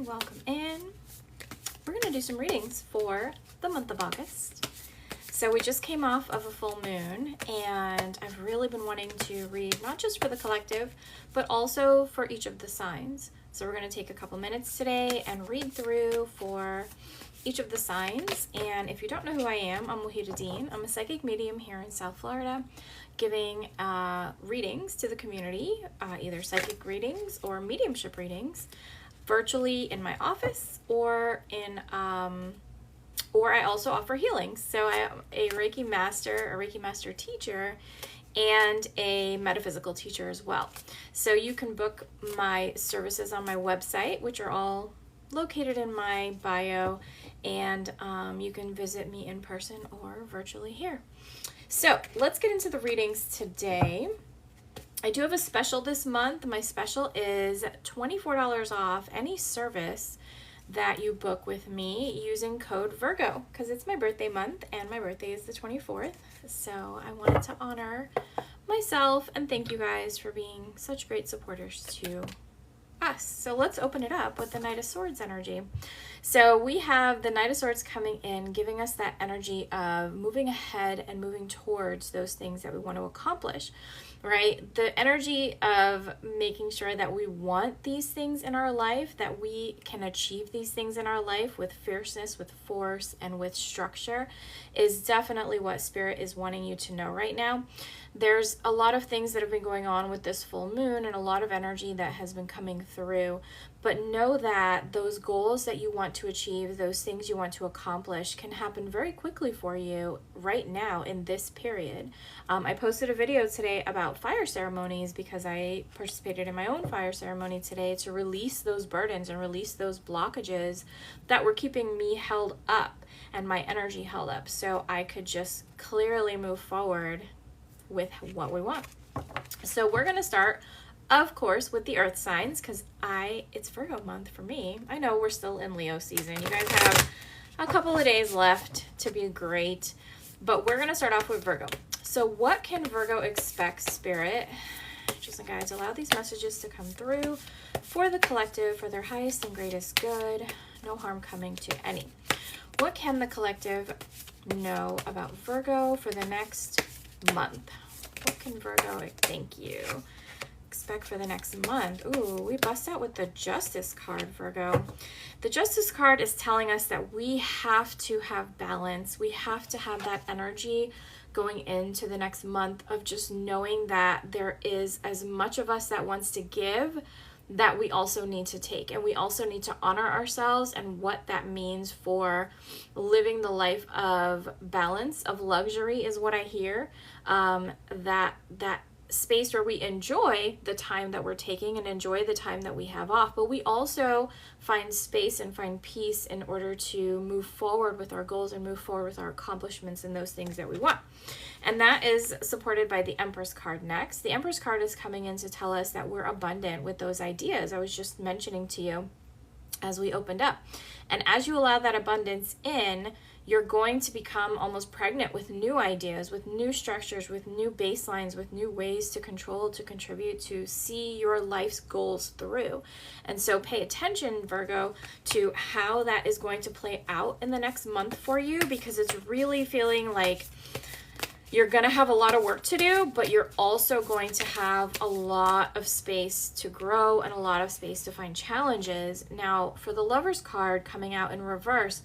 welcome in. We're going to do some readings for the month of August. So we just came off of a full moon, and I've really been wanting to read not just for the collective, but also for each of the signs. So we're going to take a couple minutes today and read through for each of the signs. And if you don't know who I am, I'm Wahida Dean. I'm a psychic medium here in South Florida, giving readings to the community, either psychic readings or mediumship readings, virtually in my office or in or I also offer healings. So I am a Reiki master teacher, and a metaphysical teacher as well. So you can book my services on my website, which are all located in my bio, and you can visit me in person or virtually here. So let's get into the readings today. I do have a special this month. My special is $24 off any service that you book with me using code Virgo, because it's my birthday month and my birthday is the 24th. So I wanted to honor myself and thank you guys for being such great supporters to us. So let's open it up with the Knight of Swords energy. So we have the Knight of Swords coming in, giving us that energy of moving ahead and moving towards those things that we want to accomplish, right? The energy of making sure that we want these things in our life, that we can achieve these things in our life with fierceness, with force, and with structure is definitely what Spirit is wanting you to know right now. There's a lot of things that have been going on with this full moon and a lot of energy that has been coming through. But know that those goals that you want to achieve, those things you want to accomplish can happen very quickly for you right now in this period. I posted a video today about fire ceremonies because I participated in my own fire ceremony today to release those burdens and release those blockages that were keeping me held up and my energy held up, so I could just clearly move forward with what we want. So we're going to start, of course, with the earth signs, because it's Virgo month for me. I know we're still in Leo season. You guys have a couple of days left to be great, but we're going to start off with Virgo. So what can Virgo expect, Spirit? Just and guides, allow these messages to come through for the collective, for their highest and greatest good. No harm coming to any. What can the collective know about Virgo for the next month? What can Virgo, thank you, expect for the next month? Ooh, we bust out with the Justice card, Virgo. The Justice card is telling us that we have to have balance. We have to have that energy going into the next month of just knowing that there is as much of us that wants to give that we also need to take, and we also need to honor ourselves and what that means for living the life of balance, of luxury is what I hear. That space where we enjoy the time that we're taking and enjoy the time that we have off, but we also find space and find peace in order to move forward with our goals and move forward with our accomplishments and those things that we want. And that is supported by the Empress card next. The Empress card is coming in to tell us that we're abundant with those ideas I was just mentioning to you as we opened up. And as you allow that abundance in, you're going to become almost pregnant with new ideas, with new structures, with new baselines, with new ways to control, to contribute, to see your life's goals through. And so pay attention, Virgo, to how that is going to play out in the next month for you, because it's really feeling like you're going to have a lot of work to do, but you're also going to have a lot of space to grow and a lot of space to find challenges. Now, for the Lovers card coming out in reverse,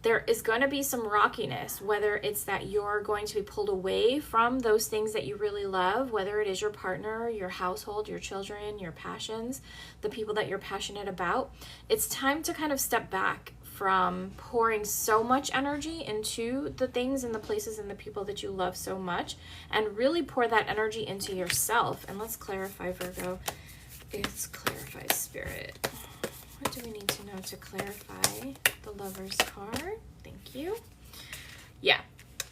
there is going to be some rockiness, whether it's that you're going to be pulled away from those things that you really love, whether it is your partner, your household, your children, your passions, the people that you're passionate about. It's time to kind of step back from pouring so much energy into the things and the places and the people that you love so much, and really pour that energy into yourself. And let's clarify, Virgo. Let's clarify, Spirit. What do we need to know to clarify the Lovers card? Thank you. Yeah,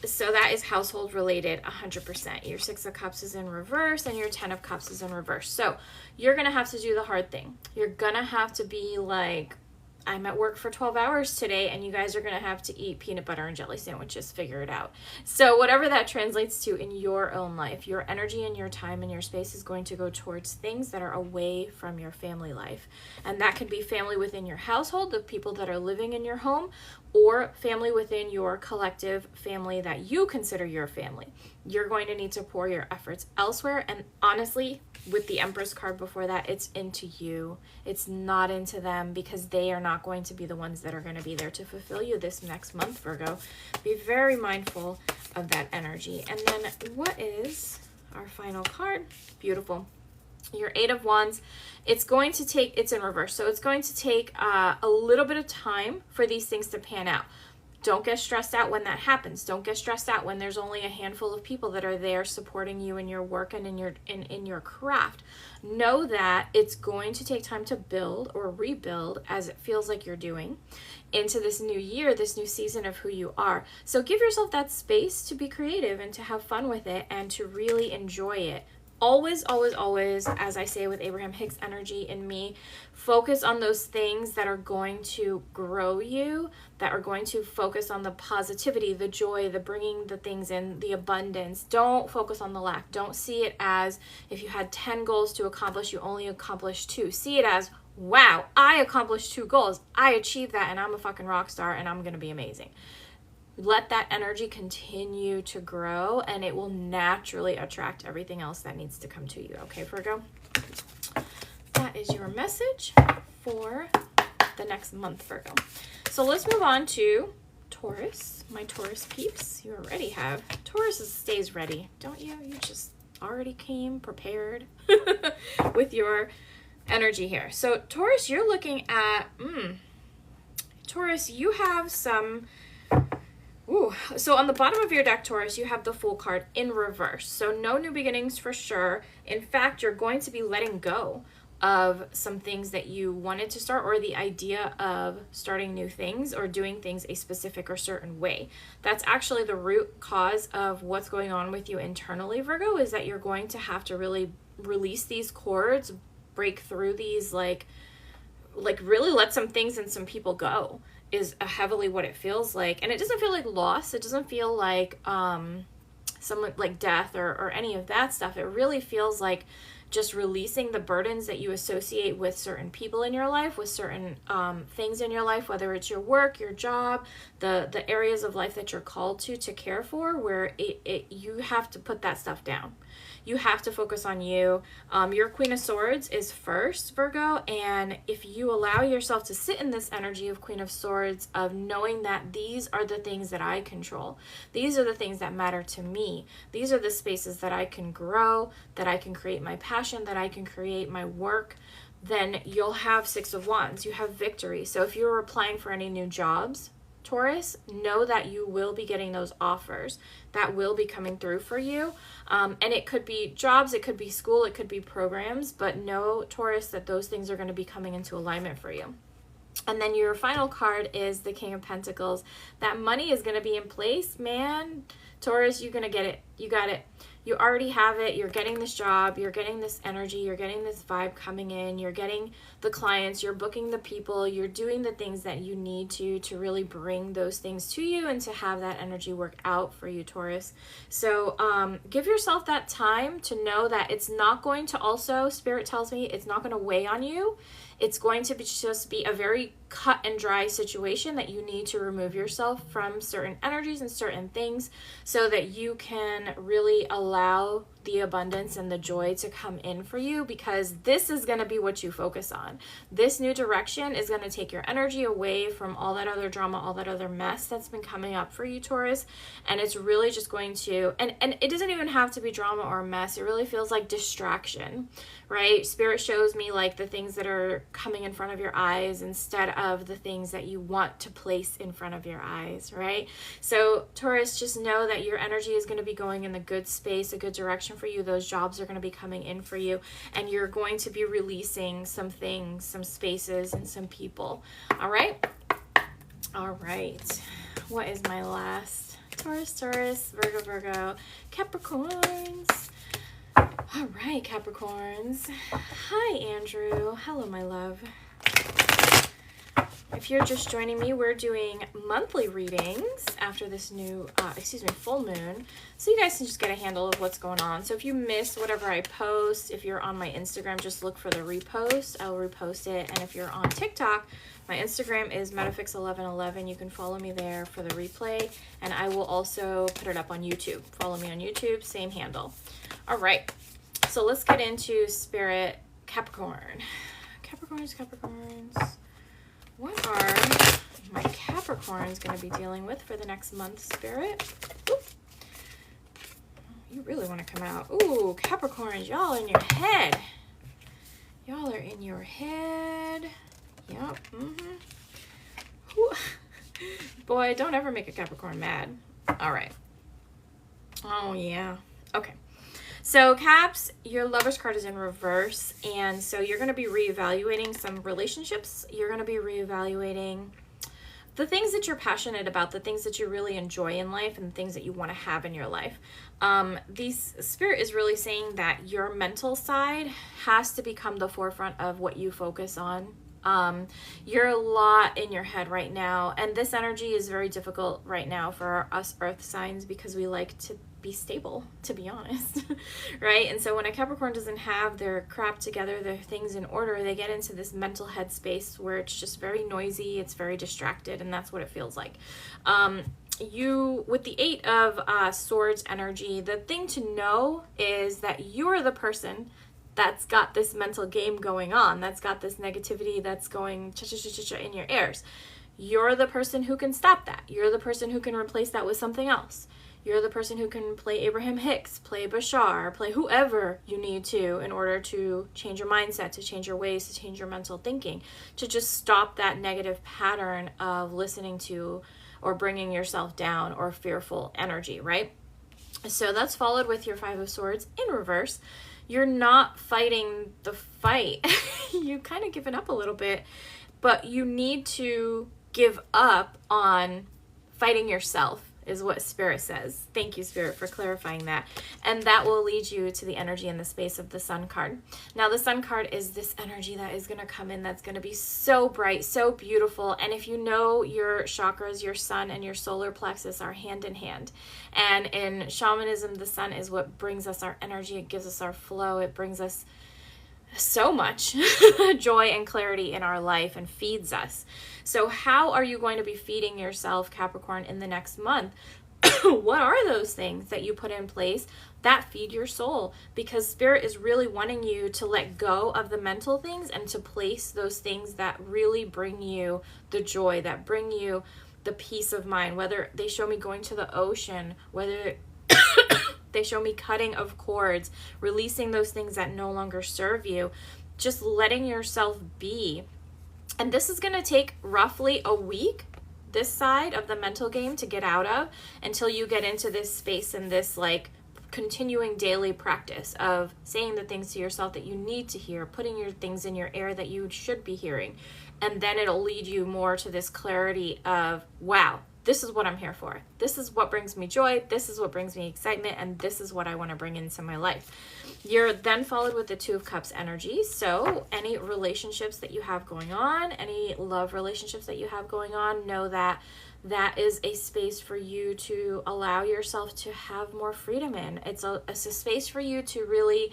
so that is household related 100%. Your Six of Cups is in reverse and your 10 of Cups is in reverse. So you're going to have to do the hard thing. You're going to have to be like, I'm at work for 12 hours today and you guys are going to have to eat peanut butter and jelly sandwiches, figure it out. So whatever that translates to in your own life, your energy and your time and your space is going to go towards things that are away from your family life. And that could be family within your household, the people that are living in your home, or family within your collective family that you consider your family. You're going to need to pour your efforts elsewhere. And honestly, with the Empress card before that, it's into you. It's not into them, because they are not going to be the ones that are going to be there to fulfill you this next month, Virgo. Be very mindful of that energy. And then what is our final card? Beautiful. Your Eight of Wands. It's going to take, it's in reverse, so it's going to take a little bit of time for these things to pan out. Don't get stressed out when that happens. Don't get stressed out when there's only a handful of people that are there supporting you in your work and in your craft. Know that it's going to take time to build or rebuild, as it feels like you're doing, into this new year, this new season of who you are. So give yourself that space to be creative and to have fun with it and to really enjoy it. Always, always, always, as I say with Abraham Hicks energy in me, focus on those things that are going to grow you, that are going to focus on the positivity, the joy, the bringing the things in, the abundance. Don't focus on the lack. Don't see it as if you had 10 goals to accomplish, you only accomplished 2. See it as, wow, I accomplished 2 goals. I achieved that and I'm a fucking rock star and I'm going to be amazing. Let that energy continue to grow and it will naturally attract everything else that needs to come to you. Okay, Virgo? That is your message for the next month, Virgo. So let's move on to Taurus, my Taurus peeps. You already have. Taurus stays ready, don't you? You just already came prepared with your energy here. So Taurus, you're looking at, Taurus, you have some... Ooh, so on the bottom of your deck, Taurus, you have the Fool card in reverse. So no new beginnings for sure. In fact, you're going to be letting go of some things that you wanted to start, or the idea of starting new things or doing things a specific or certain way. That's actually the root cause of what's going on with you internally, Virgo, is that you're going to have to really release these cords, break through these, like really let some things and some people go. Is heavily what it feels like. And it doesn't feel like loss. It doesn't feel like someone like death or any of that stuff. It really feels like just releasing the burdens that you associate with certain people in your life, with certain things in your life, whether it's your work, your job, the areas of life that you're called to care for, where you have to put that stuff down. You have to focus on you. Your Queen of Swords is first, Virgo, and if you allow yourself to sit in this energy of Queen of Swords, of knowing that these are the things that I control, these are the things that matter to me, these are the spaces that I can grow, that I can create my passion, that I can create my work, then you'll have Six of Wands. You have victory. So if you're applying for any new jobs, Taurus, know that you will be getting those offers that will be coming through for you. And it could be jobs, it could be school, it could be programs, but know, Taurus, that those things are going to be coming into alignment for you. And then your final card is the King of Pentacles. That money is going to be in place, man. Taurus, you're going to get it. You got it. You already have it. You're getting this job. You're getting this energy. You're getting this vibe coming in. You're getting the clients. You're booking the people. You're doing the things that you need to really bring those things to you and to have that energy work out for you, Taurus. So give yourself that time to know that it's not going to also, Spirit tells me, it's not going to weigh on you. It's going to just be a very cut and dry situation that you need to remove yourself from certain energies and certain things so that you can really allow the abundance and the joy to come in for you, because this is going to be what you focus on. This new direction is going to take your energy away from all that other drama, all that other mess that's been coming up for you, Taurus. And it's really just going to, and it doesn't even have to be drama or mess. It really feels like distraction, right? Spirit shows me like the things that are coming in front of your eyes instead of the things that you want to place in front of your eyes, right? So Taurus, just know that your energy is going to be going in the good space, a good direction for you. Those jobs are going to be coming in for you, and you're going to be releasing some things, some spaces, and some people. All right? All right. What is my last? Taurus, Virgo, Capricorns. All right, Capricorns. Hi, Andrew. Hello, my love. I if you're just joining me, we're doing monthly readings after this new, full moon. So you guys can just get a handle of what's going on. So if you miss whatever I post, if you're on my Instagram, just look for the repost. I'll repost it. And if you're on TikTok, my Instagram is metafix1111. You can follow me there for the replay. And I will also put it up on YouTube. Follow me on YouTube, same handle. All right. So let's get into Spirit Capricorn. Capricorns. What are my Capricorns going to be dealing with for the next month, Spirit? Ooh. You really want to come out. Ooh, Capricorns, y'all in your head. Y'all are in your head. Yep. Boy, don't ever make a Capricorn mad. All right. Oh, yeah. Okay. So Caps, your Lover's card is in reverse, and so you're going to be reevaluating some relationships. You're going to be reevaluating the things that you're passionate about, the things that you really enjoy in life, and the things that you want to have in your life. Spirit is really saying that your mental side has to become the forefront of what you focus on. You're a lot in your head right now, and this energy is very difficult right now for us earth signs because we like to be stable, to be honest. Right? And so when a Capricorn doesn't have their crap together, their things in order, they get into this mental headspace where it's just very noisy, it's very distracted, and that's what it feels like. With the Eight of Swords energy, the thing to know is that you're the person that's got this mental game going on, that's got this negativity that's going cha-cha-cha-cha in your ears. You're the person who can stop that. You're the person who can replace that with something else. You're the person who can play Abraham Hicks, play Bashar, play whoever you need to in order to change your mindset, to change your ways, to change your mental thinking, to just stop that negative pattern of listening to or bringing yourself down or fearful energy, right? So that's followed with your Five of Swords in reverse. You're not fighting the fight. You've kind of given up a little bit, but you need to give up on fighting yourself, is what Spirit says. Thank you, Spirit, for clarifying that. And that will lead you to the energy and the space of the Sun card. Now, the Sun card is this energy that is going to come in that's going to be so bright, so beautiful. And if you know your chakras, your Sun and your solar plexus are hand in hand. And in shamanism, the Sun is what brings us our energy. It gives us our flow. It brings us so much joy and clarity in our life and feeds us. So how are you going to be feeding yourself, Capricorn, in the next month? What are those things that you put in place that feed your soul? Because Spirit is really wanting you to let go of the mental things and to place those things that really bring you the joy, that bring you the peace of mind. Whether they show me going to the ocean, whether they show me cutting of cords, releasing those things that no longer serve you, just letting yourself be. And this is going to take roughly a week, this side of the mental game, to get out of, until you get into this space and this like continuing daily practice of saying the things to yourself that you need to hear, putting your things in your ear that you should be hearing. And then it'll lead you more to this clarity of, wow, this is what I'm here for. This is what brings me joy. This is what brings me excitement. And this is what I want to bring into my life. You're then followed with the Two of Cups energy. So any relationships that you have going on, any love relationships that you have going on, know that that is a space for you to allow yourself to have more freedom in. It's a space for you to really,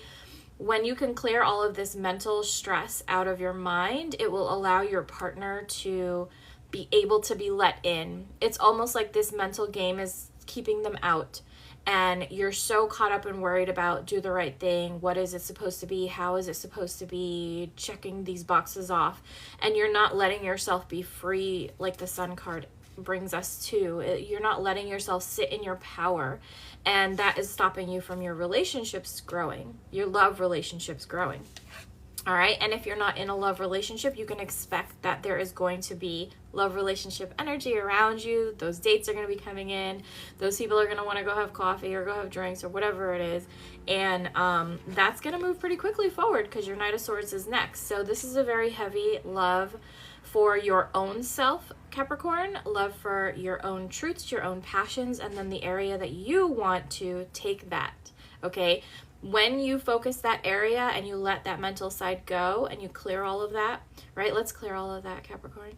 when you can clear all of this mental stress out of your mind, it will allow your partner to be able to be let in. It's almost like this mental game is keeping them out, and you're so caught up and worried about do the right thing, what is it supposed to be, how is it supposed to be, checking these boxes off, and you're not letting yourself be free like the Sun card brings us to. You're not letting yourself sit in your power, and that is stopping you from your relationships growing, your love relationships growing. All right. And if you're not in a love relationship, you can expect that there is going to be love relationship energy around you. Those dates are going to be coming in. Those people are going to want to go have coffee or go have drinks or whatever it is. And that's going to move pretty quickly forward because your Knight of Swords is next. So this is a very heavy love for your own self, Capricorn, love for your own truths, your own passions, and then the area that you want to take that. Okay. When you focus that area and you let that mental side go and you clear all of that, right? Let's clear all of that, Capricorn.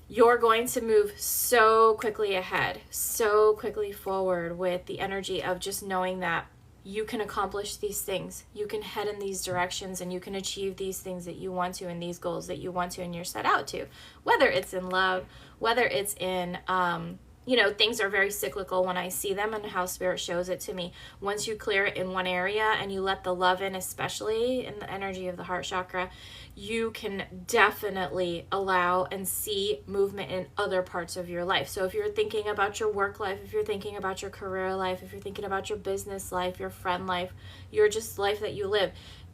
You're going to move so quickly ahead, so quickly forward with the energy of just knowing that you can accomplish these things. You can head in these directions and you can achieve these things that you want to and these goals that you want to and you're set out to. Whether it's in love, whether it's in, things are very cyclical when I see them and how Spirit shows it to me. Once you clear it in one area and you let the love in, especially in the energy of the heart chakra, you can definitely allow and see movement in other parts of your life. So if you're thinking about your work life, if you're thinking about your career life, if you're thinking about your business life, your friend life, your just life that you live,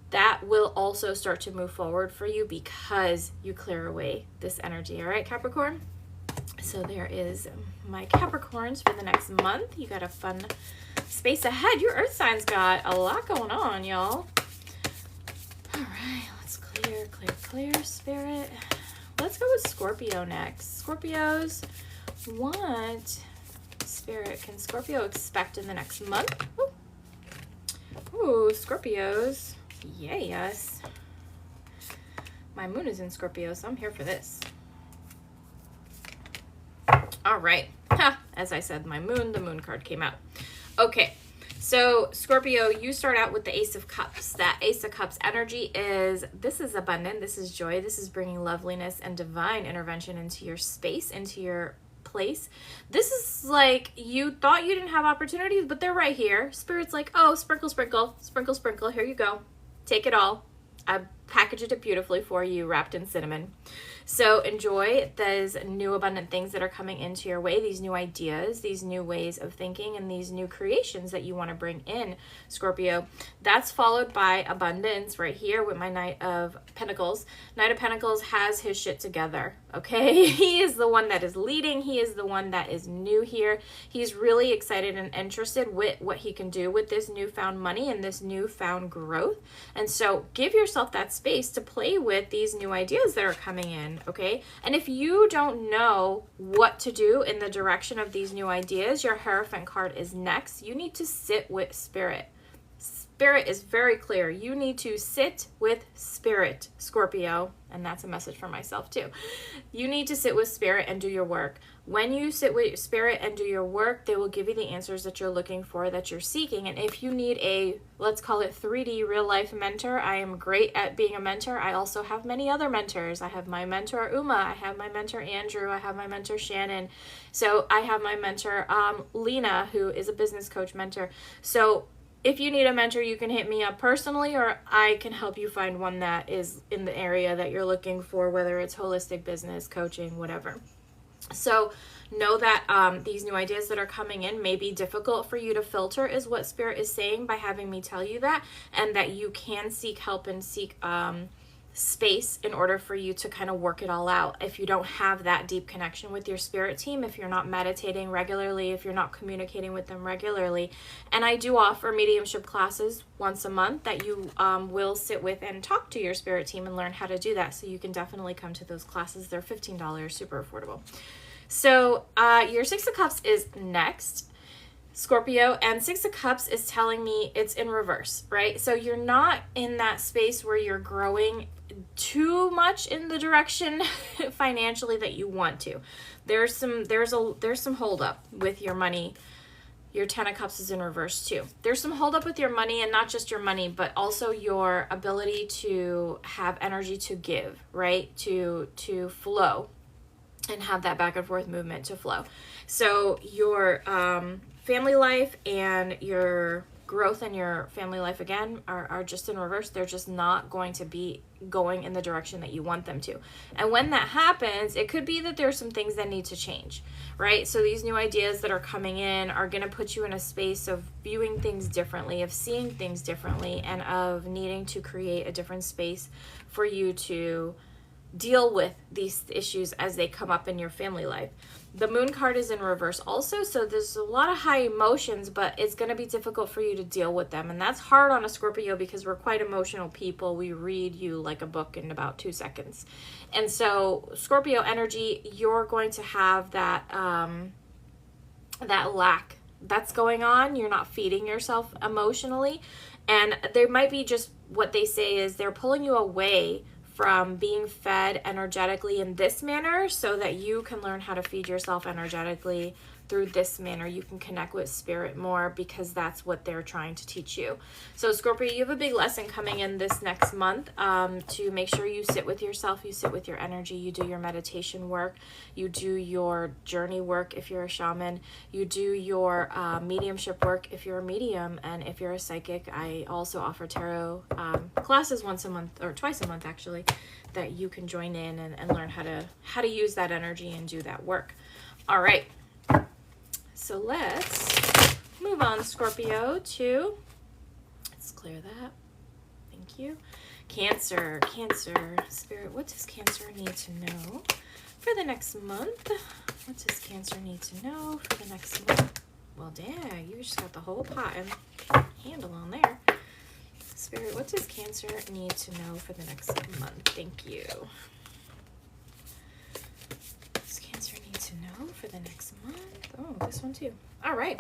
that will also start to move forward for you because you clear away this energy. All right, Capricorn? So there is my Capricorns for the next month. You got a fun space ahead. Your earth signs got a lot going on, y'all. All right, let's clear, Spirit. Let's go with Scorpio next. Scorpios, what Spirit can Scorpio expect in the next month? Ooh, Scorpios. Yes. My moon is in Scorpio, so I'm here for this. All right. As I said, the moon card came out. Okay. So Scorpio, you start out with the Ace of Cups. That Ace of Cups energy this is abundant. This is joy. This is bringing loveliness and divine intervention into your space, into your place. This is like you thought you didn't have opportunities, but they're right here. Spirit's like, oh, sprinkle, sprinkle, sprinkle, sprinkle. Here you go. Take it all. I packaged it beautifully for you, wrapped in cinnamon. So enjoy those new abundant things that are coming into your way, these new ideas, these new ways of thinking, and these new creations that you want to bring in, Scorpio. That's followed by abundance right here with my Knight of Pentacles. Knight of Pentacles has his shit together, okay? He is the one that is leading. He is the one that is new here. He's really excited and interested with what he can do with this newfound money and this newfound growth. And so give yourself that space to play with these new ideas that are coming in. Okay, and if you don't know what to do in the direction of these new ideas, your Hierophant card is next. You need to sit with Spirit. Spirit is very clear. You need to sit with Spirit, Scorpio, and that's a message for myself too. You need to sit with Spirit and do your work. When you sit with Spirit and do your work, they will give you the answers that you're looking for, that you're seeking. And if you need a, let's call it 3D real life mentor, I am great at being a mentor. I also have many other mentors. I have my mentor, Uma. I have my mentor, Andrew. I have my mentor, Shannon. So I have my mentor, Lena, who is a business coach mentor. So if you need a mentor, you can hit me up personally, or I can help you find one that is in the area that you're looking for, whether it's holistic business, coaching, whatever. So know that these new ideas that are coming in may be difficult for you to filter, is what Spirit is saying by having me tell you that, and that you can seek help and seek space in order for you to kind of work it all out. If you don't have that deep connection with your spirit team, if you're not meditating regularly, if you're not communicating with them regularly. And I do offer mediumship classes once a month that you will sit with and talk to your spirit team and learn how to do that. So you can definitely come to those classes. They're $15, super affordable. So your Six of Cups is next, Scorpio, and Six of Cups is telling me it's in reverse, right? So you're not in that space where you're growing too much in the direction financially that you want to. There's some hold up with your money. Your Ten of Cups is in reverse too. There's some hold up with your money, and not just your money, but also your ability to have energy to give, right? To flow and have that back and forth movement to flow. So your family life and your growth in your family life again are just in reverse. They're just not going to be going in the direction that you want them to. And when that happens, it could be that there's some things that need to change, right? So these new ideas that are coming in are going to put you in a space of viewing things differently, of seeing things differently, and of needing to create a different space for you to deal with these issues as they come up in your family life. The Moon card is in reverse also, so there's a lot of high emotions, but it's going to be difficult for you to deal with them. And that's hard on a Scorpio because we're quite emotional people. We read you like a book in about 2 seconds. And so Scorpio energy, you're going to have that that lack that's going on. You're not feeding yourself emotionally. And there might be just what they say is they're pulling you away from being fed energetically in this manner so that you can learn how to feed yourself energetically through this manner. You can connect with spirit more because that's what they're trying to teach you. So Scorpio, you have a big lesson coming in this next month to make sure you sit with yourself, you sit with your energy, you do your meditation work, you do your journey work if you're a shaman, you do your mediumship work if you're a medium, and if you're a psychic, I also offer tarot classes once a month, or twice a month actually, that you can join in and learn how to use that energy and do that work. All right. So let's move on, Scorpio, to, let's clear that. Thank you. Cancer, Spirit, what does Cancer need to know for the next month? What does Cancer need to know for the next month? Well, dang, you just got the whole pot and handle on there. Spirit, what does Cancer need to know for the next month? Thank you. What does Cancer need to know for the next month? Oh, this one too. All right.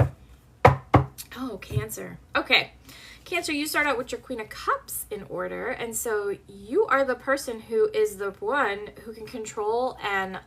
Oh, Cancer. Okay. Cancer, you start out with your Queen of Cups in order. And so you are the person who is the one who can control and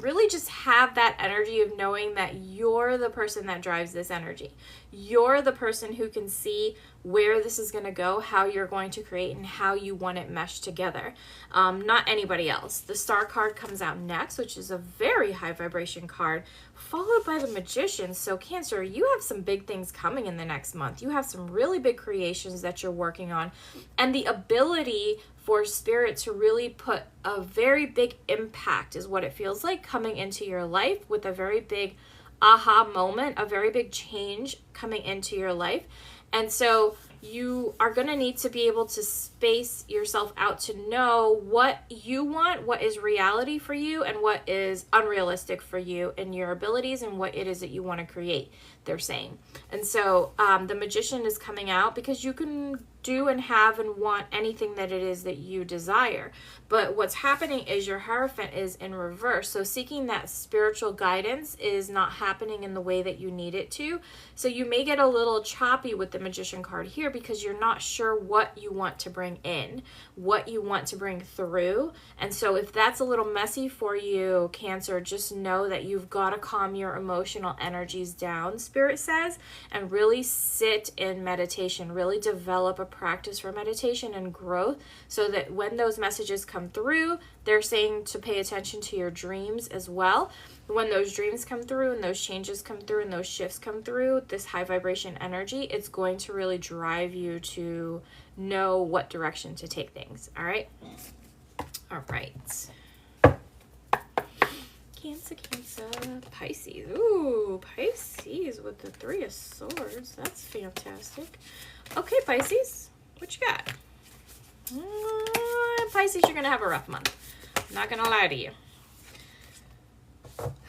really just have that energy of knowing that you're the person that drives this energy. You're the person who can see where this is going to go, how you're going to create, and how you want it meshed together. Not anybody else. The Star card comes out next, which is a very high vibration card, followed by the Magician. So Cancer, you have some big things coming in the next month. You have some really big creations that you're working on, and the ability for Spirit to really put a very big impact is what it feels like coming into your life, with a very big aha moment, a very big change coming into your life. And so you are going to need to be able to space yourself out to know what you want, what is reality for you, and what is unrealistic for you and your abilities, and what it is that you want to create, they're saying. And so the Magician is coming out because you can do and have and want anything that it is that you desire. But what's happening is your Hierophant is in reverse. So seeking that spiritual guidance is not happening in the way that you need it to. So you may get a little choppy with the Magician card here because you're not sure what you want to bring in, what you want to bring through. And so if that's a little messy for you, Cancer, just know that you've got to calm your emotional energies down, Spirit says, and really sit in meditation, really develop a practice for meditation and growth, so that when those messages come through, they're saying to pay attention to your dreams as well. When those dreams come through and those changes come through and those shifts come through, this high vibration energy, it's going to really drive you to know what direction to take things. All right. All right. Cancer, Pisces. Ooh, Pisces with the Three of Swords. That's fantastic. Okay, Pisces, what you got? Pisces, you're going to have a rough month. I'm not going to lie to you.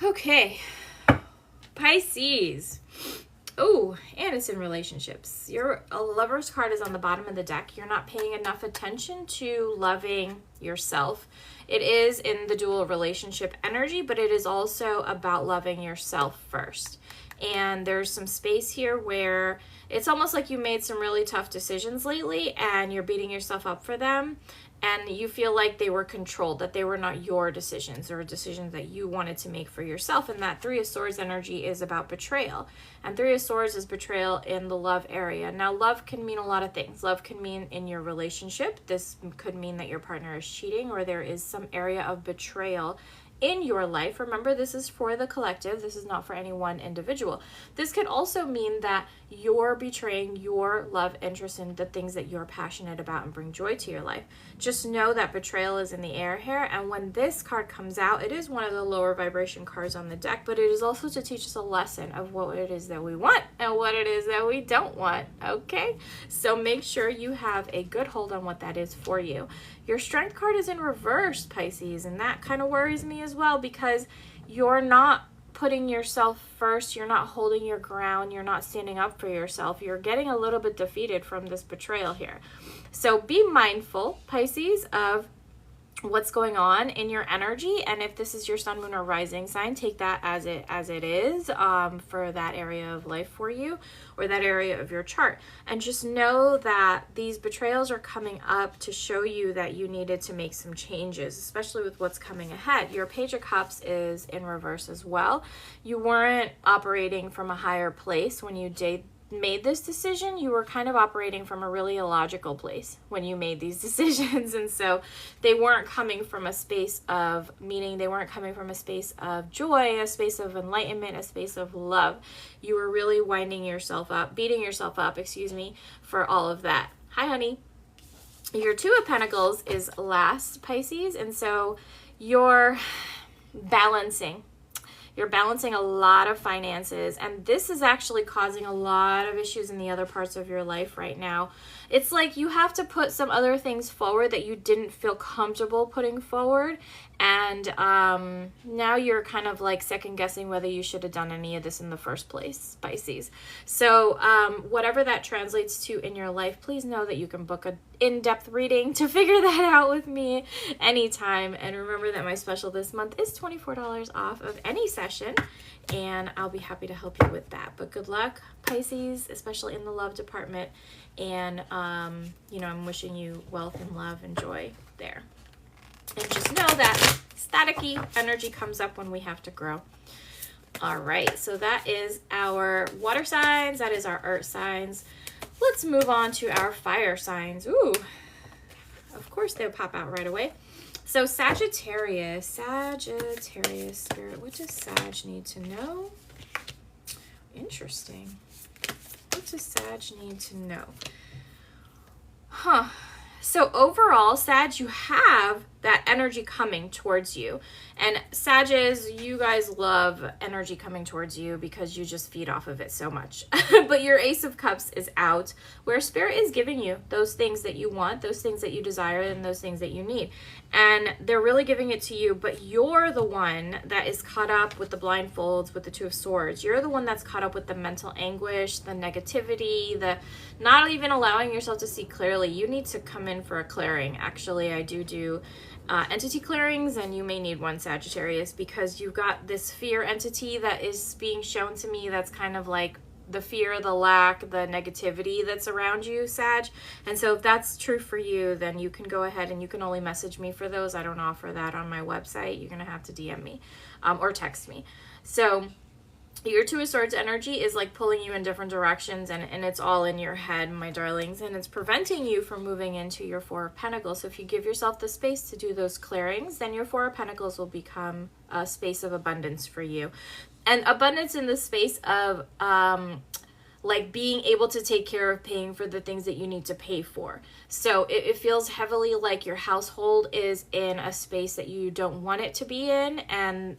Okay, Pisces. Oh, and it's in relationships. Your Lover's card is on the bottom of the deck. You're not paying enough attention to loving yourself. It is in the dual relationship energy, but it is also about loving yourself first. And there's some space here where it's almost like you made some really tough decisions lately and you're beating yourself up for them. And you feel like they were controlled, that they were not your decisions or decisions that you wanted to make for yourself. And that Three of Swords energy is about betrayal. And Three of Swords is betrayal in the love area. Now, love can mean a lot of things. Love can mean in your relationship. This could mean that your partner is cheating, or there is some area of betrayal in your life. Remember, this is for the collective. This is not for any one individual. This could also mean that you're betraying your love interest in the things that you're passionate about and bring joy to your life. Just know that betrayal is in the air here. And when this card comes out, it is one of the lower vibration cards on the deck, but it is also to teach us a lesson of what it is that we want and what it is that we don't want. Okay? So make sure you have a good hold on what that is for you. Your Strength card is in reverse, Pisces, and that kind of worries me as well, because you're not putting yourself first, you're not holding your ground, you're not standing up for yourself. You're getting a little bit defeated from this betrayal here. So be mindful, Pisces, of what's going on in your energy. And if this is your sun, moon, or rising sign, take that as it is for that area of life for you, or that area of your chart. And just know that these betrayals are coming up to show you that you needed to make some changes, especially with what's coming ahead. Your Page of Cups is in reverse as well. You weren't operating from a higher place when you made this decision. You were kind of operating from a really illogical place when you made these decisions, and so they weren't coming from a space of meaning. They weren't coming from a space of joy, a space of enlightenment, a space of love. You were really beating yourself up, for all of that. Hi, honey. Your Two of Pentacles is last, Pisces, and so you're balancing a lot of finances, and this is actually causing a lot of issues in the other parts of your life right now. It's like you have to put some other things forward that you didn't feel comfortable putting forward, and now you're kind of like second guessing whether you should have done any of this in the first place, Pisces. So whatever that translates to in your life, please know that you can book an in-depth reading to figure that out with me anytime. And remember that my special this month is $24 off of any session, and I'll be happy to help you with that. But good luck, Pisces, especially in the love department. And, I'm wishing you wealth and love and joy there. And just know that staticky energy comes up when we have to grow. All right, so that is our water signs. That is our earth signs. Let's move on to our fire signs. Ooh, of course they'll pop out right away. So Sagittarius, Spirit, what does Sag need to know? Interesting. What does Sag need to know? So overall, Sag, you have that energy coming towards you. And Sages, you guys love energy coming towards you because you just feed off of it so much. But your Ace of Cups is out, where Spirit is giving you those things that you want, those things that you desire, and those things that you need. And they're really giving it to you, but you're the one that is caught up with the blindfolds, with the Two of Swords. You're the one that's caught up with the mental anguish, the negativity, the not even allowing yourself to see clearly. You need to come in for a clearing. Actually, I do entity clearings, and you may need one, Sagittarius, because you've got this fear entity that is being shown to me that's kind of like the fear, the lack, the negativity that's around you, Sag. And so if that's true for you, then you can go ahead and you can only message me for those. I don't offer that on my website. You're going to have to DM me or text me. So your Two of Swords energy is like pulling you in different directions, and it's all in your head, my darlings, and it's preventing you from moving into your Four of Pentacles. So if you give yourself the space to do those clearings, then your Four of Pentacles will become a space of abundance for you. And abundance in the space of like being able to take care of paying for the things that you need to pay for. So it feels heavily like your household is in a space that you don't want it to be in, and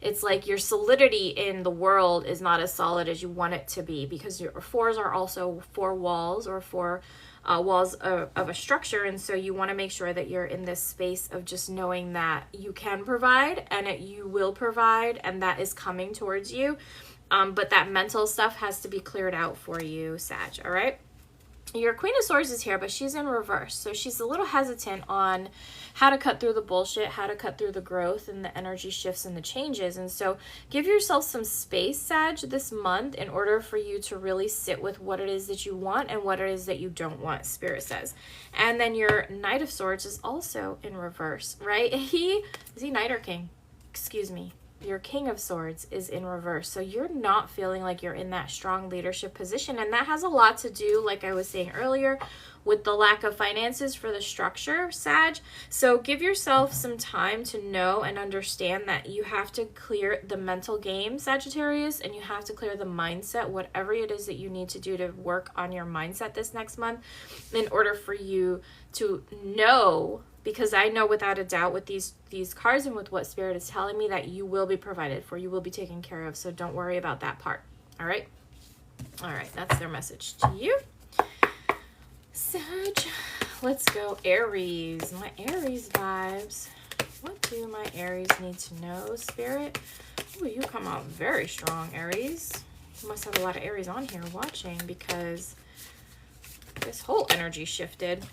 it's like your solidity in the world is not as solid as you want it to be, because your fours are also four walls, or four walls of a structure. And so you want to make sure that you're in this space of just knowing that you can provide, and you will provide, and that is coming towards you. But that mental stuff has to be cleared out for you, Sag, all right? Your Queen of Swords is here, but she's in reverse. So she's a little hesitant on how to cut through the bullshit, how to cut through the growth and the energy shifts and the changes. And so give yourself some space, Sag, this month in order for you to really sit with what it is that you want and what it is that you don't want, Spirit says. And then your Knight of Swords is also in reverse, right? Is he Knight or King? Excuse me. Your King of Swords is in reverse. So you're not feeling like you're in that strong leadership position. And that has a lot to do, like I was saying earlier, with the lack of finances for the structure, Sag. So give yourself some time to know and understand that you have to clear the mental game, Sagittarius, and you have to clear the mindset, whatever it is that you need to do to work on your mindset this next month, in order for you to know, because I know without a doubt with these cards and with what Spirit is telling me, that you will be provided for, you will be taken care of. So don't worry about that part. All right. All right. That's their message to you. Sag, let's go Aries. My Aries vibes. What do my Aries need to know, Spirit? Ooh, you come out very strong, Aries. You must have a lot of Aries on here watching, because this whole energy shifted.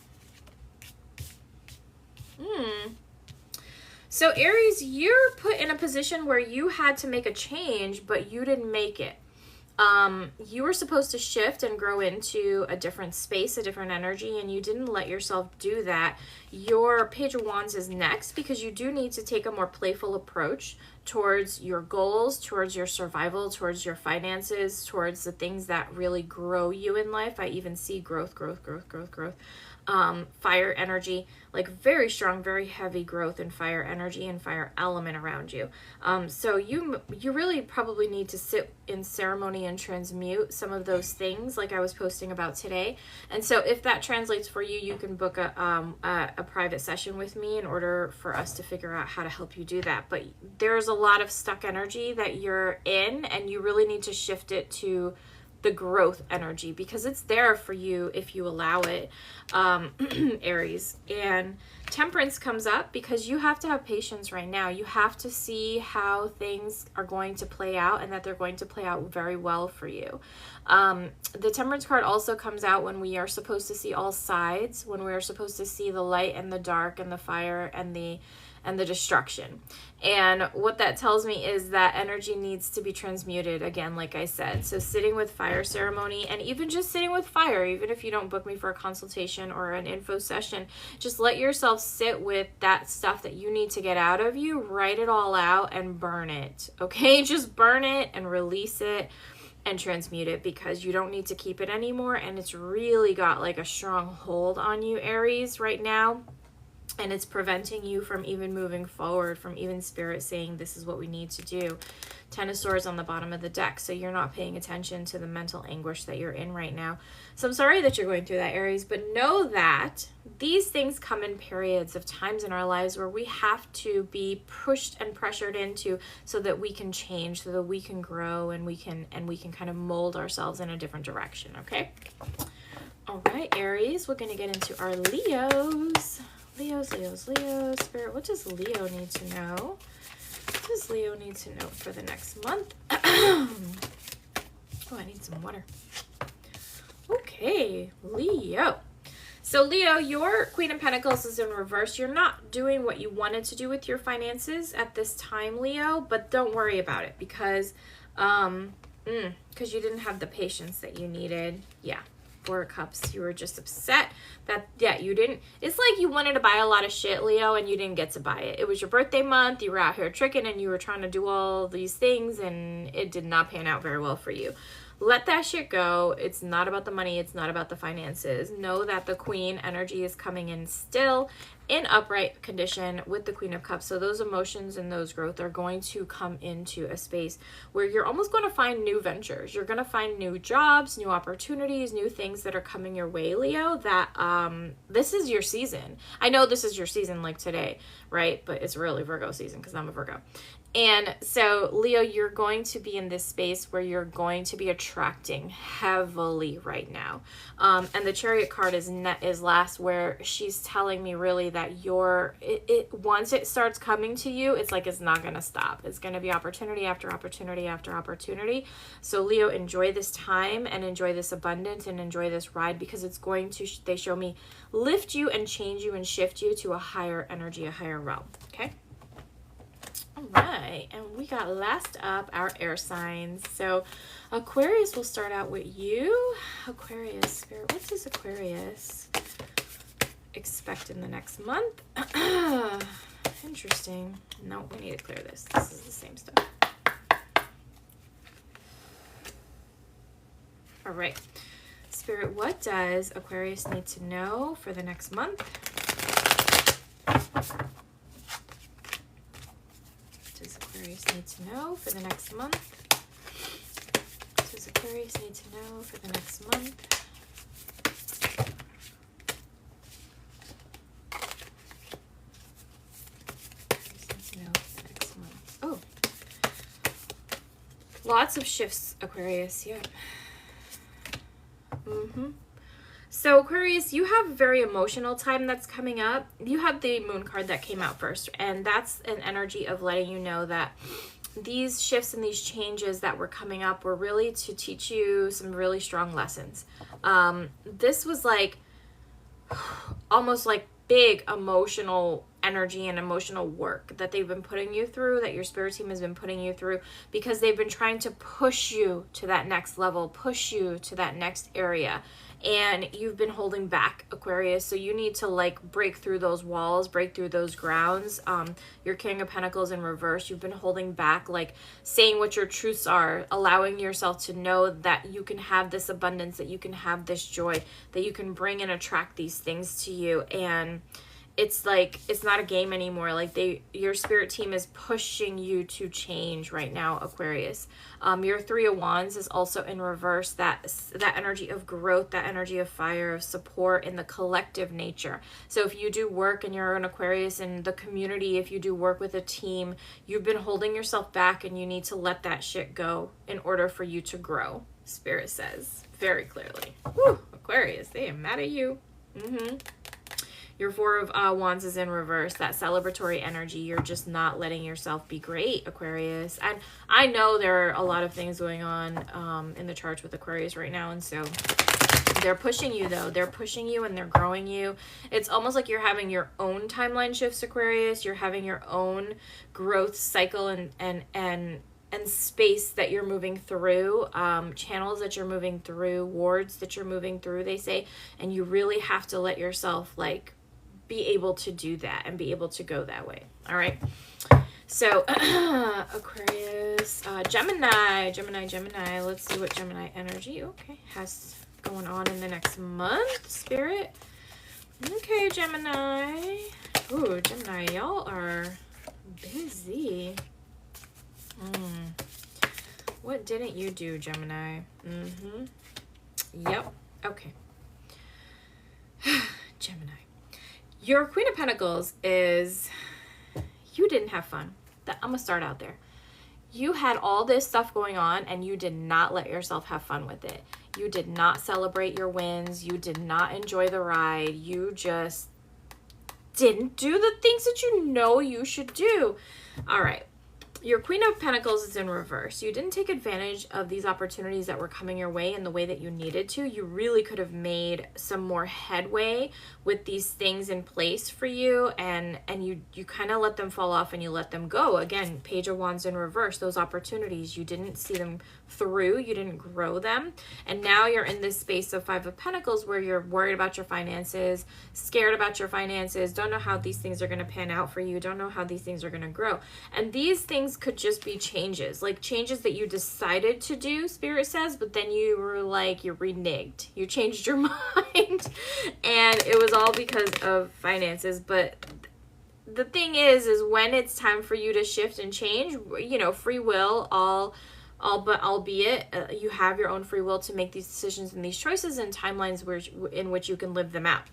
So Aries, you're put in a position where you had to make a change, but you didn't make it. You were supposed to shift and grow into a different space, a different energy, and you didn't let yourself do that. Your Page of Wands is next because you do need to take a more playful approach towards your goals, towards your survival, towards your finances, towards the things that really grow you in life. I even see growth. Fire energy, like very strong, very heavy growth in fire energy and fire element around you. So you really probably need to sit in ceremony and transmute some of those things like I was posting about today. And so if that translates for you, you can book a private session with me in order for us to figure out how to help you do that. But there's a lot of stuck energy that you're in, and you really need to shift it to the growth energy because it's there for you if you allow it, Aries. And Temperance comes up because you have to have patience right now. You have to see how things are going to play out and that they're going to play out very well for you. The Temperance card also comes out when we are supposed to see all sides, when we are supposed to see the light and the dark and the fire and the destruction. And what that tells me is that energy needs to be transmuted again, like I said. So sitting with fire ceremony, and even just sitting with fire, even if you don't book me for a consultation or an info session, just let yourself sit with that stuff that you need to get out of you, write it all out and burn it. Okay, just burn it and release it and transmute it because you don't need to keep it anymore. And it's really got like a strong hold on you, Aries, right now. And it's preventing you from even moving forward, from even Spirit saying this is what we need to do. Ten of Swords on the bottom of the deck. So you're not paying attention to the mental anguish that you're in right now. So I'm sorry that you're going through that, Aries, but know that these things come in periods of times in our lives where we have to be pushed and pressured into so that we can change, so that we can grow and we can kind of mold ourselves in a different direction, okay? All right, Aries, we're going to get into our Leos. Leos. Spirit, what does Leo need to know? What does Leo need to know for the next month? Oh, I need some water. Okay, Leo. So Leo, your Queen of Pentacles is in reverse. You're not doing what you wanted to do with your finances at this time, Leo, but don't worry about it because you didn't have the patience that you needed. Yeah. Four of Cups, you were just upset that, you didn't, it's like you wanted to buy a lot of shit, Leo, and you didn't get to buy it. It was your birthday month, you were out here tricking, and you were trying to do all these things, and it did not pan out very well for you. Let that shit go. It's not about the money. It's not about the finances. Know that the Queen energy is coming in still in upright condition with the Queen of Cups. So those emotions and those growth are going to come into a space where you're almost going to find new ventures. You're going to find new jobs, new opportunities, new things that are coming your way, Leo, that this is your season. I know this is your season like today, right? But it's really Virgo season because I'm a Virgo. And so, Leo, you're going to be in this space where you're going to be attracting heavily right now. And the Chariot card is last, where she's telling me really that once it starts coming to you, it's like it's not going to stop. It's going to be opportunity after opportunity after opportunity. So, Leo, enjoy this time and enjoy this abundance and enjoy this ride because it's going to, they show me, lift you and change you and shift you to a higher energy, a higher realm. Okay? All right, and we got last up our air signs. So Aquarius will start out with you. Aquarius, Spirit, what does Aquarius expect in the next month? Interesting. No, we need to clear this. This is the same stuff. All right, Spirit, what does Aquarius need to know for the next month? Aquarius need to know for the next month? What does Aquarius need to know for the next month? Aquarius needs to know for the next month. Oh, lots of shifts, Aquarius. Yeah. So Aquarius, you have a very emotional time that's coming up. You have the Moon card that came out first, and that's an energy of letting you know that these shifts and these changes that were coming up were really to teach you some really strong lessons. This was like almost like big emotional energy and emotional work that they've been putting you through, that your spirit team has been putting you through, because they've been trying to push you to that next level, push you to that next area. And you've been holding back, Aquarius. So you need to like break through those walls, break through those grounds. Your King of Pentacles in reverse, you've been holding back, like saying what your truths are, allowing yourself to know that you can have this abundance, that you can have this joy, that you can bring and attract these things to you. And it's like, it's not a game anymore. Like your spirit team is pushing you to change right now, Aquarius. Your Three of Wands is also in reverse, that energy of growth, that energy of fire, of support in the collective nature. So if you do work and you're an Aquarius in the community, if you do work with a team, you've been holding yourself back and you need to let that shit go in order for you to grow. Spirit says very clearly. Woo, Aquarius, they are mad at you. Your Four of Wands is in reverse, that celebratory energy. You're just not letting yourself be great, Aquarius. And I know there are a lot of things going on in the charts with Aquarius right now. And so they're pushing you, though. They're pushing you and they're growing you. It's almost like you're having your own timeline shifts, Aquarius. You're having your own growth cycle and space that you're moving through, channels that you're moving through, wards that you're moving through, they say. And you really have to let yourself, like, be able to do that and be able to go that way. All right. So Aquarius, Gemini. Let's see what Gemini energy, has going on in the next month, Spirit. Okay, Gemini. Ooh, Gemini, y'all are busy. What didn't you do, Gemini? Yep. Okay. Gemini. Your Queen of Pentacles is, you didn't have fun. I'm going to start out there. You had all this stuff going on and you did not let yourself have fun with it. You did not celebrate your wins. You did not enjoy the ride. You just didn't do the things that you know you should do. All right. Your Queen of Pentacles is in reverse. You didn't take advantage of these opportunities that were coming your way in the way that you needed to. You really could have made some more headway with these things in place for you, and you kind of let them fall off and you let them go. Again, Page of Wands in reverse, those opportunities, you didn't see them through, you didn't grow them, and now you're in this space of Five of Pentacles where you're worried about your finances, scared about your finances, don't know how these things are going to pan out for you, don't know how these things are going to grow. And these things could just be changes, like changes that you decided to do, Spirit says, but then you were like, you reneged, you changed your mind, and it was all because of finances. But the thing is when it's time for you to shift and change, you know, free will, but albeit you have your own free will to make these decisions and these choices and timelines in which you can live them out.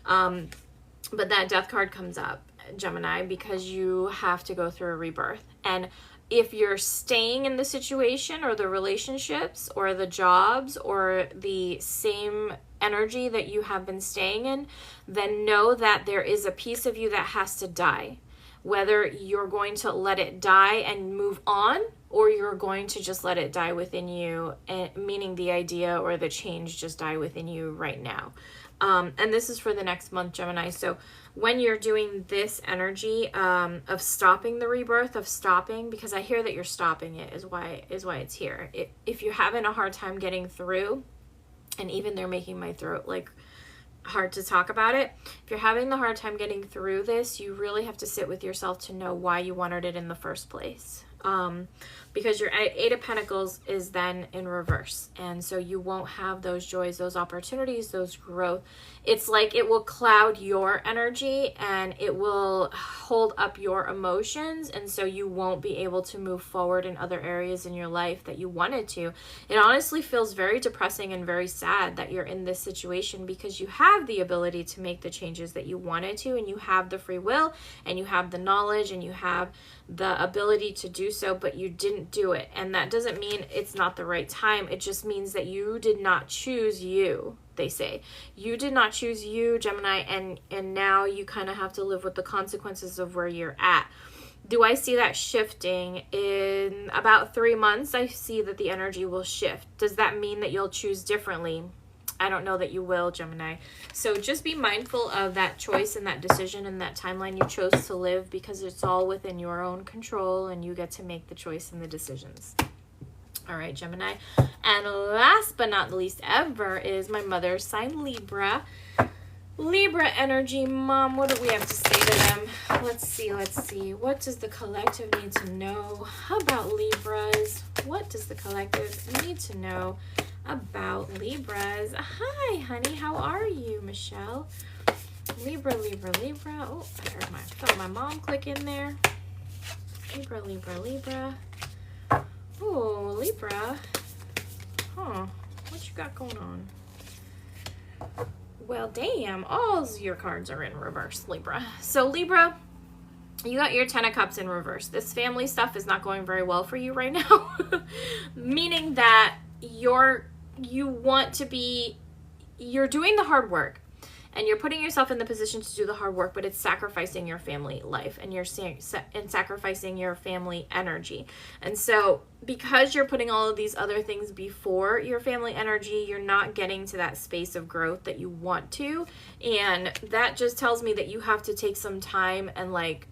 But that Death card comes up, Gemini, because you have to go through a rebirth. And if you're staying in the situation or the relationships or the jobs or the same energy that you have been staying in, then know that there is a piece of you that has to die. Whether you're going to let it die and move on, or you're going to just let it die within you, and meaning the idea or the change just die within you right now. And this is for the next month, Gemini. So when you're doing this energy of stopping the rebirth, of stopping, because I hear that you're stopping it is why it's here. If you're having a hard time getting through, and even they're making my throat like hard to talk about it. If you're having the hard time getting through this, you really have to sit with yourself to know why you wanted it in the first place. Because your Eight of Pentacles is then in reverse. And so you won't have those joys, those opportunities, those growth. It's like it will cloud your energy and it will hold up your emotions. And so you won't be able to move forward in other areas in your life that you wanted to. It honestly feels very depressing and very sad that you're in this situation, because you have the ability to make the changes that you wanted to, and you have the free will and you have the knowledge and you have the ability to do so, but you didn't do it. And that doesn't mean it's not the right time. It just means that you did not choose you, they say. You did not choose you, Gemini, and now you kind of have to live with the consequences of where you're at. Do I see that shifting? In about 3 months, I see that the energy will shift. Does that mean that you'll choose differently? I don't know that you will, Gemini. So just be mindful of that choice and that decision and that timeline you chose to live, because it's all within your own control and you get to make the choice and the decisions. All right, Gemini. And last but not least ever is my mother's sign, Libra. Libra energy, Mom, what do we have to say to them? Let's see. What does the collective need to know about Libras? What does the collective need to know about Libras? Hi, honey. How are you, Michelle? Libra. Oh, I felt my mom click in there. Libra. Oh, Libra. Huh. What you got going on? Well, damn, all your cards are in reverse, Libra. So, Libra, you got your 10 of Cups in reverse. This family stuff is not going very well for you right now. Meaning that you're doing the hard work. And you're putting yourself in the position to do the hard work, but it's sacrificing your family life and sacrificing your family energy. And so because you're putting all of these other things before your family energy, you're not getting to that space of growth that you want to. And that just tells me that you have to take some time and like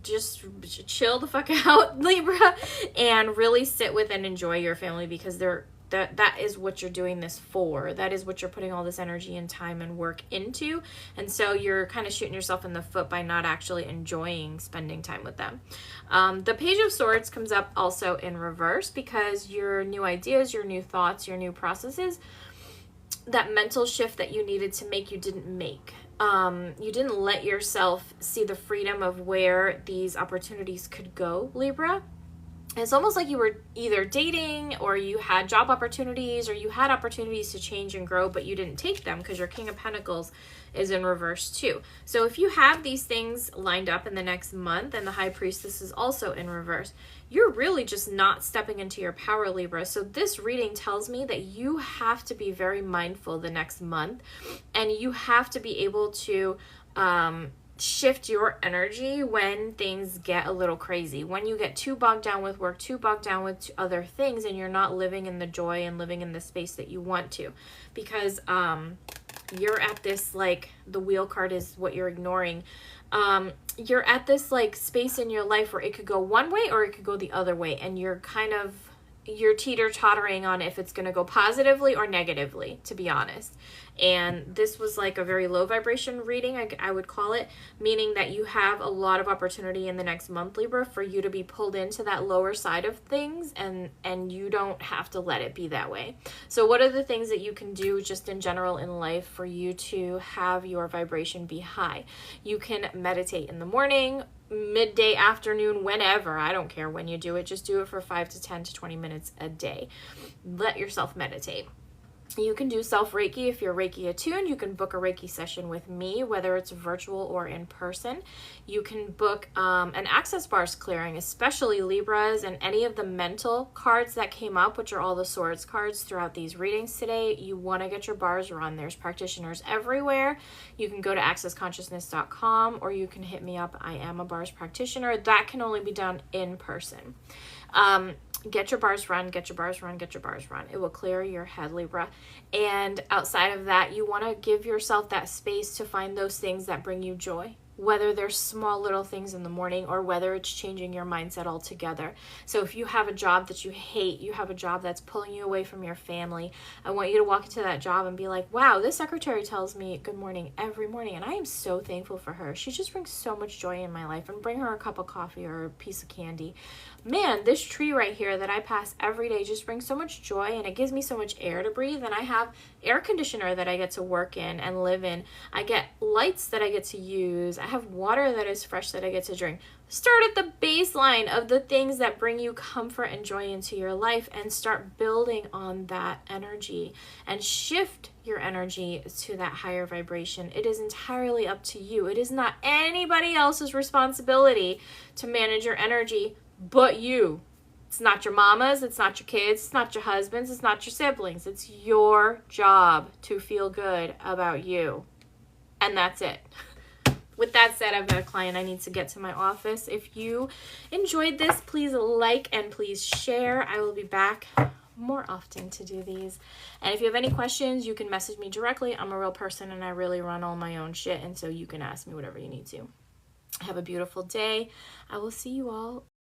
just chill the fuck out, Libra, and really sit with and enjoy your family, because that is what you're doing this for. That is what you're putting all this energy and time and work into. And so you're kind of shooting yourself in the foot by not actually enjoying spending time with them. The Page of Swords comes up also in reverse, because your new ideas, your new thoughts, your new processes, that mental shift that you needed to make, you didn't make. You didn't let yourself see the freedom of where these opportunities could go, Libra. It's almost like you were either dating, or you had job opportunities, or you had opportunities to change and grow, but you didn't take them because your King of Pentacles is in reverse too. So if you have these things lined up in the next month, and the High Priestess is also in reverse, you're really just not stepping into your power, Libra. So this reading tells me that you have to be very mindful the next month, and you have to be able to shift your energy when things get a little crazy, when you get too bogged down with work, too bogged down with other things, and you're not living in the joy and living in the space that you want to, because you're at this, like, the Wheel card is what you're ignoring. You're at this like space in your life where it could go one way or it could go the other way, and you're teeter-tottering on if it's going to go positively or negatively, to be honest. And this was like a very low vibration reading, I would call it, meaning that you have a lot of opportunity in the next month, Libra, for you to be pulled into that lower side of things, and you don't have to let it be that way. So what are the things that you can do just in general in life for you to have your vibration be high? You can meditate in the morning, midday, afternoon, whenever. I don't care when you do it. Just do it for 5 to 10 to 20 minutes a day. Let yourself meditate. You can do self-Reiki if you're Reiki attuned. You can book a Reiki session with me, whether it's virtual or in person. You can book an access bars clearing, especially Libras, and any of the mental cards that came up, which are all the swords cards throughout these readings today. You want to get your bars run. There's practitioners everywhere. You can go to accessconsciousness.com, or you can hit me up. I am a bars practitioner. That can only be done in person. Get your bars run, get your bars run, get your bars run. It will clear your head, Libra. And outside of that, you want to give yourself that space to find those things that bring you joy, whether they're small little things in the morning or whether it's changing your mindset altogether. So if you have a job that you hate, you have a job that's pulling you away from your family, I want you to walk into that job and be like, wow, this secretary tells me good morning every morning, and I am so thankful for her. She just brings so much joy in my life, and bring her a cup of coffee or a piece of candy. Man, this tree right here that I pass every day just brings so much joy, and it gives me so much air to breathe, and I have air conditioner that I get to work in and live in. I get lights that I get to use. I have water that is fresh that I get to drink. Start at the baseline of the things that bring you comfort and joy into your life, and start building on that energy and shift your energy to that higher vibration. It is entirely up to you. It is not anybody else's responsibility to manage your energy but you. It's not your mama's, it's not your kids, it's not your husband's, it's not your siblings. It's your job to feel good about you. And that's it. With that said, I've got a client I need to get to my office. If you enjoyed this, please like and please share. I will be back more often to do these. And if you have any questions, you can message me directly. I'm a real person and I really run all my own shit, and so you can ask me whatever you need to. Have a beautiful day. I will see you all